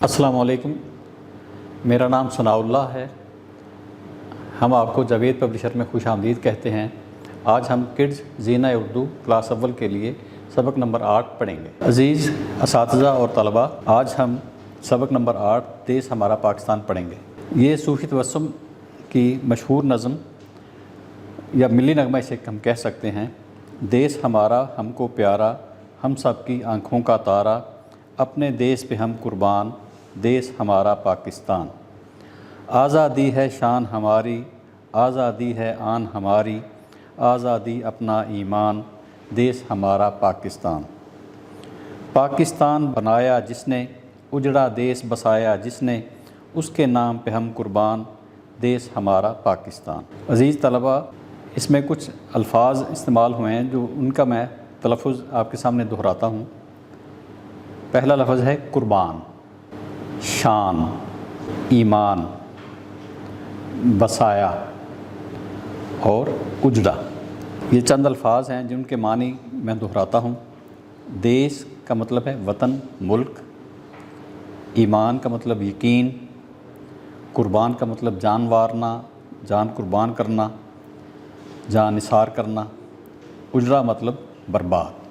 السلام علیکم، میرا نام ثناء اللہ ہے۔ ہم آپ کو جاوید پبلشر میں خوش آمدید کہتے ہیں۔ آج ہم کڈز زینہ اردو کلاس اول کے لیے سبق نمبر 8 پڑھیں گے۔ عزیز اساتذہ اور طلباء، آج ہم سبق نمبر 8 دیس ہمارا پاکستان پڑھیں گے۔ یہ صوفی تبسم کی مشہور نظم یا ملی نغمہ اسے ہم کہہ سکتے ہیں۔ دیس ہمارا ہم کو پیارا، ہم سب کی آنکھوں کا تارا، اپنے دیس پہ ہم قربان، دیس ہمارا پاکستان۔ آزادی ہے شان ہماری، آزادی ہے آن ہماری، آزادی اپنا ایمان، دیس ہمارا پاکستان۔ پاکستان بنایا جس نے، اجڑا دیس بسایا جس نے، اس کے نام پہ ہم قربان، دیس ہمارا پاکستان۔ عزیز طلباء، اس میں کچھ الفاظ استعمال ہوئے ہیں جو ان کا میں تلفظ آپ کے سامنے دہراتا ہوں۔ پہلا لفظ ہے قربان، شان، ایمان، بسایا اور اجڑا۔ یہ چند الفاظ ہیں جن کے معنی میں دہراتا ہوں۔ دیس کا مطلب ہے وطن، ملک۔ ایمان کا مطلب یقین۔ قربان کا مطلب جان وارنا، جان قربان کرنا، جان نثار کرنا۔ اجڑا مطلب برباد۔